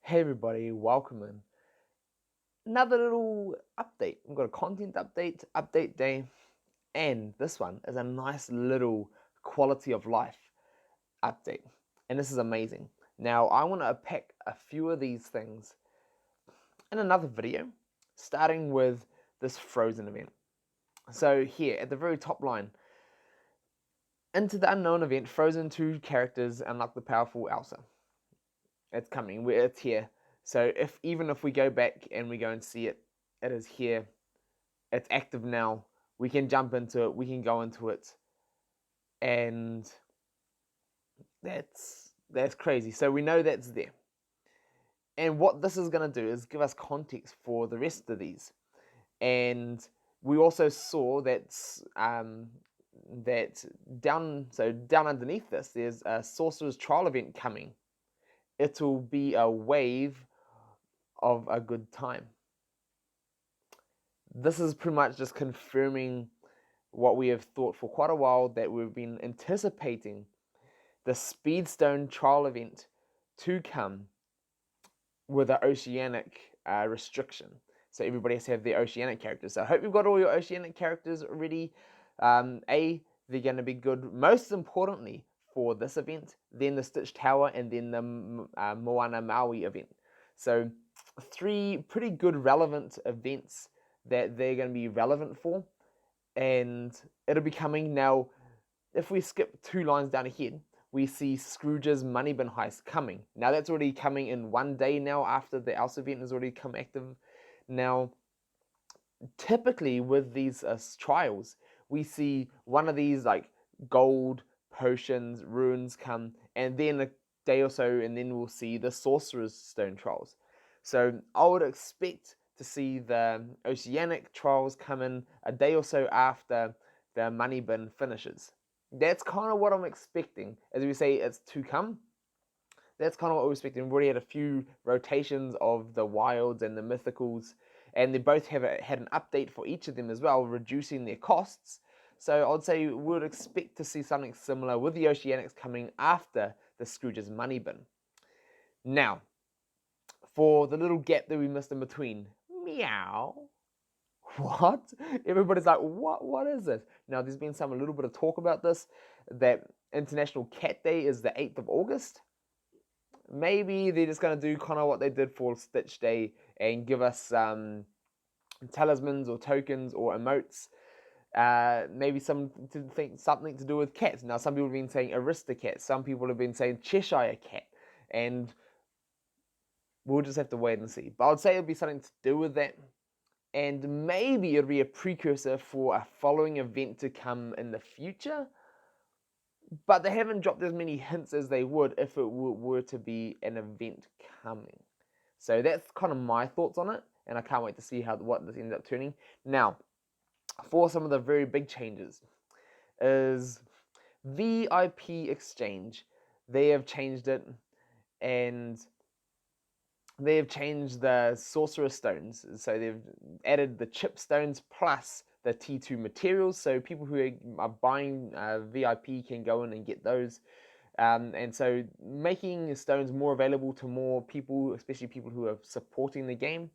Hey everybody, welcome in. Another little update. We've got a content update, update day, and this one is a nice little quality of life update. And this is amazing. Now, I want to unpack a few of these things in another video, starting with this Frozen event. So here, at the very top line, into the unknown event, Frozen 2 characters unlock the powerful Elsa. It's coming, it's here. So even if we go back and we go and see it, it is here. It's active now. We can jump into it. We can go into it, and that's crazy. So we know that's there. And what this is going to do is give us context for the rest of these. And we also saw that down underneath this, there's a Sorcerer's trial event coming. It'll be a wave of a good time. This is pretty much just confirming what we have thought for quite a while, that we've been anticipating the Speedstone trial event to come with an oceanic restriction. So everybody has to have their oceanic characters. So I hope you've got all your oceanic characters ready. They're going to be good, most importantly, for this event, then the Stitch Tower, and then the Moana Maui event. So 3 pretty good relevant events that they're going to be relevant for, and it'll be coming. Now, if we skip 2 lines down ahead, we see Scrooge's money bin heist coming. Now that's already coming in 1 day now after the Elsa event has already come active. Now, typically with these trials, we see one of these like gold potions, runes come, and then a day or so, and then we'll see the Sorcerer's Stone trials. So I would expect to see the Oceanic trials come in a day or so after the money bin finishes. That's kind of what I'm expecting. As we say, it's to come. That's kind of what we're expecting. We've already had a few rotations of the wilds and the mythicals, and they both have had an update for each of them as well, reducing their costs. So I'd say we would expect to see something similar with the Oceanics coming after the Scrooge's money bin. Now, for the little gap that we missed in between, meow. What? Everybody's like, what is this? Now, there's been a little bit of talk about this, that International Cat Day is the 8th of August. Maybe they're just going to do kind of what they did for Stitch Day and give us talismans or tokens or emotes. Maybe something to do with cats. Now, some people have been saying Aristocat. Some people have been saying Cheshire Cat. And we'll just have to wait and see. But I'd say it'll be something to do with that. And maybe it'll be a precursor for a following event to come in the future. But they haven't dropped as many hints as they would if it were to be an event coming. So that's kind of my thoughts on it, and I can't wait to see what this ends up turning. Now, for some of the very big changes, is VIP Exchange. They have changed it, and they have changed the Sorcerer Stones. So they've added the chip stones plus the T2 materials, so people who are buying VIP can go in and get those. And so making stones more available to more people, especially people who are supporting the game.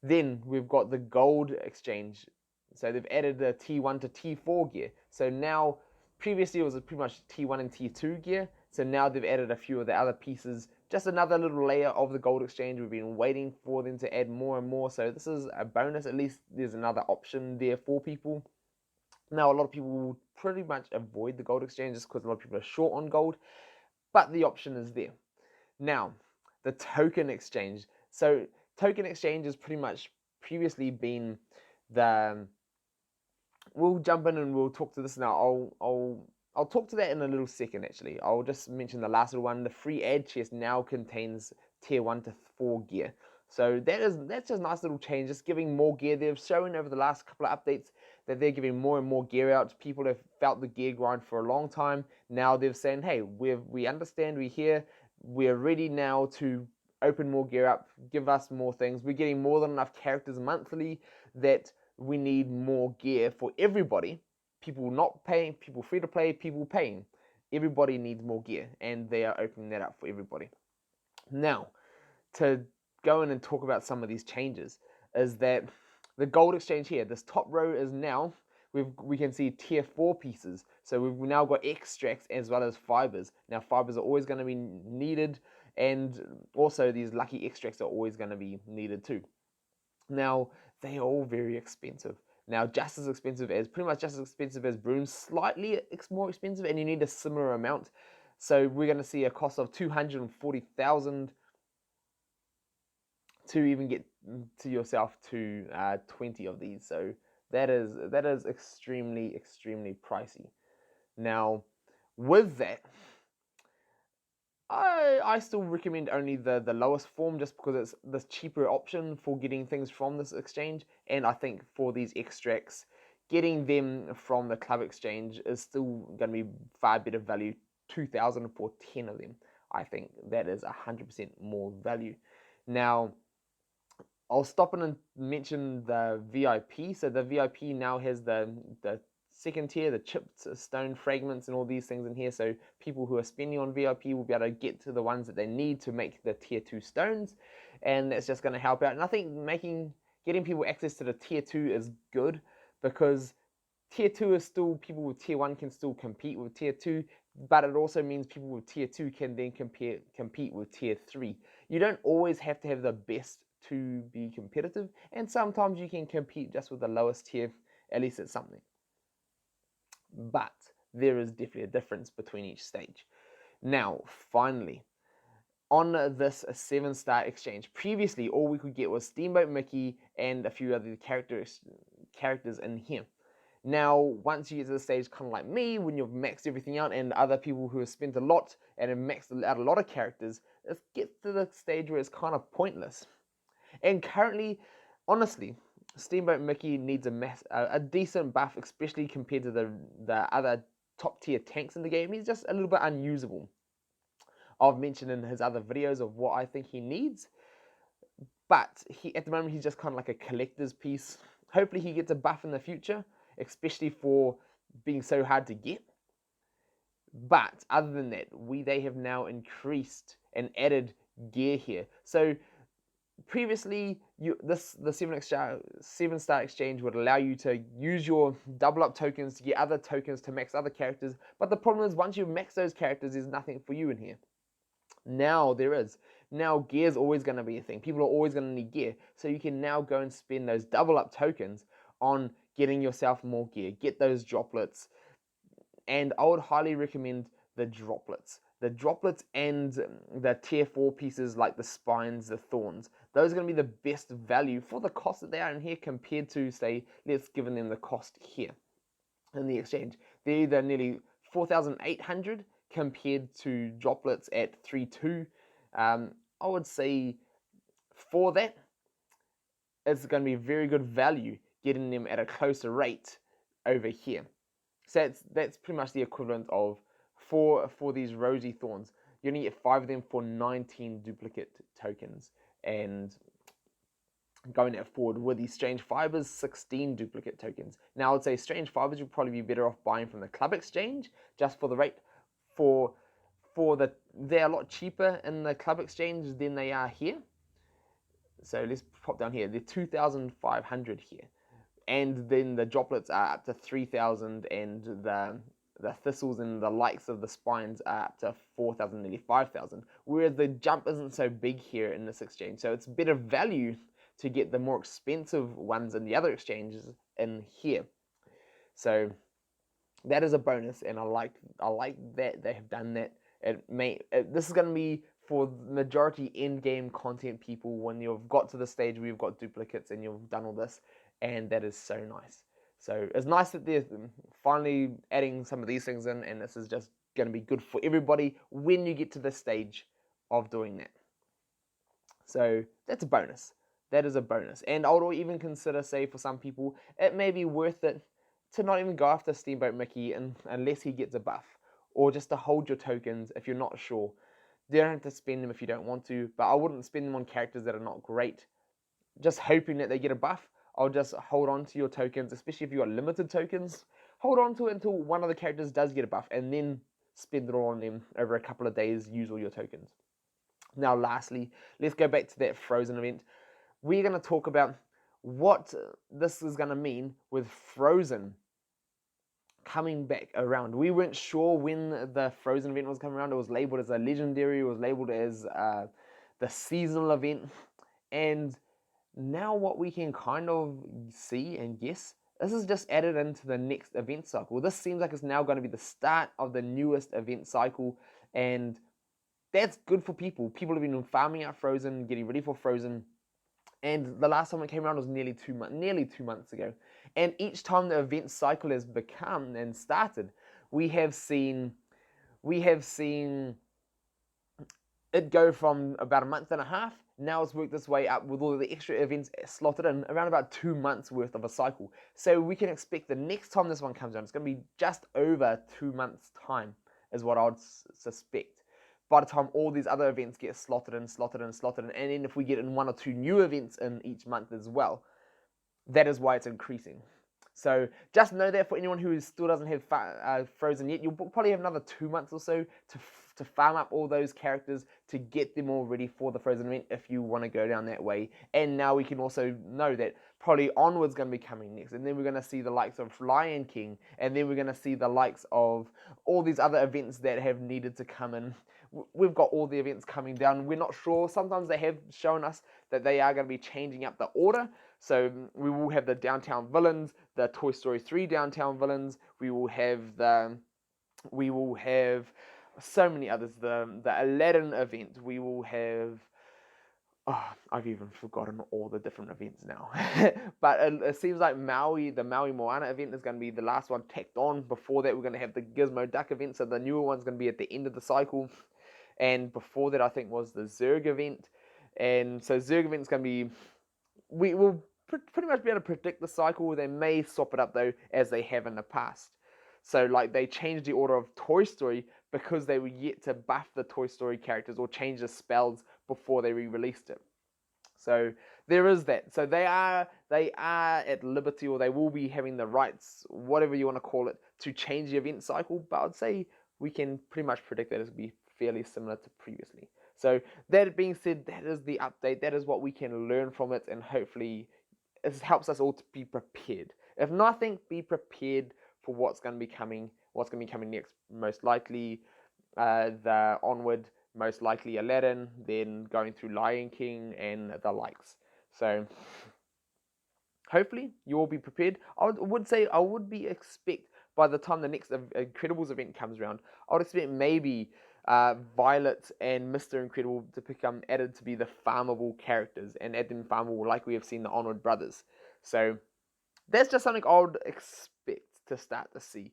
Then we've got the gold exchange. So they've added the T1 to T4 gear. So now, previously it was pretty much T1 and T2 gear. So now they've added a few of the other pieces. Just another little layer of the gold exchange. We've been waiting for them to add more and more. So this is a bonus. At least there's another option there for people. Now, a lot of people will pretty much avoid the gold exchange just because a lot of people are short on gold. But the option is there. Now, the token exchange. So token exchange has pretty much previously been the... We'll jump in and we'll talk to this now. I'll talk to that in a little second, actually. I'll just mention the last little one. The free ad chest now contains tier 1 to 4 gear. So that's just a nice little change, just giving more gear. They've shown over the last couple of updates that they're giving more and more gear out. People have felt the gear grind for a long time. Now they're saying, hey, we understand, we're here. We're ready now to open more gear up, give us more things. We're getting more than enough characters monthly that we need more gear for everybody. People not paying, people free to play, people paying. Everybody needs more gear, and they are opening that up for everybody. Now, to go in and talk about some of these changes is that the gold exchange here, this top row is now, we can see tier 4 pieces. So we've now got extracts as well as fibers. Now fibers are always going to be needed, and also these lucky extracts are always going to be needed too. Now they are all very expensive. Now just as expensive as, pretty much just as expensive as brooms, slightly more expensive, and you need a similar amount. So we're going to see a cost of 240,000 to even get to yourself to 20 of these. So that is extremely pricey. Now with that, I still recommend only the lowest form, just because it's the cheaper option for getting things from this exchange. And I think for these extracts, getting them from the club exchange is still going to be far better value. 2,000 for 10 of them. I think that is 100% more value. Now I'll stop in and mention the VIP. So the VIP now has the second tier, the chipped stone fragments and all these things in here. So people who are spending on VIP will be able to get to the ones that they need to make the tier 2 stones, and that's just going to help out. And I think getting people access to the tier 2 is good, because tier 2 is still, people with tier 1 can still compete with tier 2, but it also means people with tier 2 can then compete with tier 3. You don't always have to have the best to be competitive, and sometimes you can compete just with the lowest tier. At least it's something. But there is definitely a difference between each stage. Now, finally, on this 7-star exchange, previously all we could get was Steamboat Mickey and a few other characters in here. Now, once you get to the stage, kind of like me, when you've maxed everything out, and other people who have spent a lot and have maxed out a lot of characters, it gets to the stage where it's kind of pointless. And currently, honestly, Steamboat Mickey needs a decent buff, especially compared to the other top tier tanks in the game. He's just a little bit unusable. I've mentioned in his other videos of what I think he needs, but at the moment he's just kind of like a collector's piece. Hopefully he gets a buff in the future, especially for being so hard to get. But other than that, they have now increased and added gear here. So previously, the 7-star exchange would allow you to use your double up tokens to get other tokens to max other characters. But the problem is, once you max those characters, there's nothing for you in here. Now there is. Now gear is always going to be a thing. People are always going to need gear. So you can now go and spend those double up tokens on getting yourself more gear. Get those droplets. And I would highly recommend the droplets. The droplets and the tier 4 pieces like the spines, the thorns. Those are going to be the best value for the cost that they are in here, compared to, say, let's give them the cost here in the exchange. They're either nearly 4,800 compared to droplets at 3,200. I would say for that, it's going to be very good value getting them at a closer rate over here. So that's pretty much the equivalent of, for these rosy thorns, you're going to get 5 of them for 19 duplicate tokens. And going that forward with these strange fibers, 16 duplicate tokens. Now I would say strange fibers you'll probably be better off buying from the club exchange, just for the rate. They're a lot cheaper in the club exchange than they are here. So let's pop down here. They're 2,500 here. And then the droplets are up to 3,000, and the thistles and the likes of the spines are up to 4,000, nearly 5,000. Whereas the jump isn't so big here in this exchange. So it's better value to get the more expensive ones in the other exchanges in here. So that is a bonus, and I like that they have done that. This is going to be for the majority end game content people, when you've got to the stage where you've got duplicates and you've done all this, and that is so nice. So it's nice that they're finally adding some of these things in, and this is just going to be good for everybody when you get to the stage of doing that. So that's a bonus. That is a bonus. And I would even consider, say, for some people, it may be worth it to not even go after Steamboat Mickey unless he gets a buff, or just to hold your tokens if you're not sure. You don't have to spend them if you don't want to, but I wouldn't spend them on characters that are not great, just hoping that they get a buff. I'll just hold on to your tokens, especially if you've got limited tokens. Hold on to it until one of the characters does get a buff, and then spend it all on them over a couple of days, use all your tokens. Now, lastly, let's go back to that Frozen event. We're going to talk about what this is going to mean with Frozen coming back around. We weren't sure when the Frozen event was coming around. It was labeled as a legendary, it was labeled as the seasonal event, and now what we can kind of see and guess, this is just added into the next event cycle. This seems like it's now going to be the start of the newest event cycle, and that's good for people. People have been farming out Frozen, getting ready for Frozen, and the last time it came around was nearly 2 months ago. And each time the event cycle has become and started, we have seen it go from about a month and a half. Now it's worked its way up with all the extra events slotted in around about 2 months worth of a cycle. So we can expect the next time this one comes around, it's going to be just over 2 months time, is what I would suspect. By the time all these other events get slotted in, and then if we get in 1 or 2 new events in each month as well, that is why it's increasing. So just know that for anyone who still doesn't have Frozen yet, you'll probably have another 2 months or so to farm up all those characters to get them all ready for the Frozen event if you want to go down that way. And now we can also know that probably Onward's going to be coming next, and then we're going to see the likes of Lion King, and then we're going to see the likes of all these other events that have needed to come in. We've got all the events coming down. We're not sure. Sometimes they have shown us that they are going to be changing up the order. So we will have the Downtown Villains, the Toy Story 3 Downtown Villains. We will have so many others. The Aladdin event. We will have. Oh, I've even forgotten all the different events now. But it seems like the Maui Moana event is going to be the last one tacked on. Before that, we're going to have the Gizmo Duck event. So the newer one's going to be at the end of the cycle. And before that, I think, was the Zurg event. And so Zurg event is going to be, we will pretty much be able to predict the cycle. They may swap it up, though, as they have in the past. So, like, they changed the order of Toy Story because they were yet to buff the Toy Story characters or change the spells before they re-released it. So there is that. So they are at liberty, or they will be having the rights, whatever you want to call it, to change the event cycle. But I'd say we can pretty much predict that it's going to be fairly similar to previously. So that being said, that is the update. That is what we can learn from it, and hopefully it helps us all to be prepared. If nothing, be prepared for what's going to be coming. What's going to be coming next? Most likely the Onward, most likely Aladdin, then going through Lion King and the likes. So hopefully you will be prepared. I would expect by the time the next Incredibles event comes around, I would expect maybe Violet and Mr. Incredible to become added to be the farmable characters, and add them farmable like we have seen the Onward brothers. So that's just something I would expect to start to see.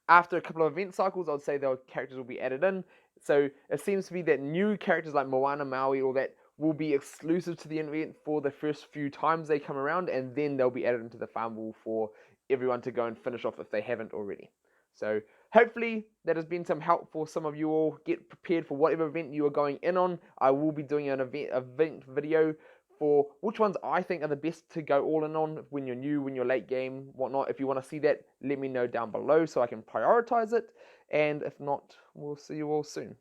After a couple of event cycles, I would say the characters will be added in. So it seems to be that new characters like Moana, Maui, all that will be exclusive to the event for the first few times they come around, and then they'll be added into the farmable for everyone to go and finish off if they haven't already. So hopefully that has been some help for some of you all. Get prepared for whatever event you are going in on. I will be doing an event video for which ones I think are the best to go all in on when you're new, when you're late game, whatnot. If you want to see that, let me know down below so I can prioritize it. And if not, we'll see you all soon.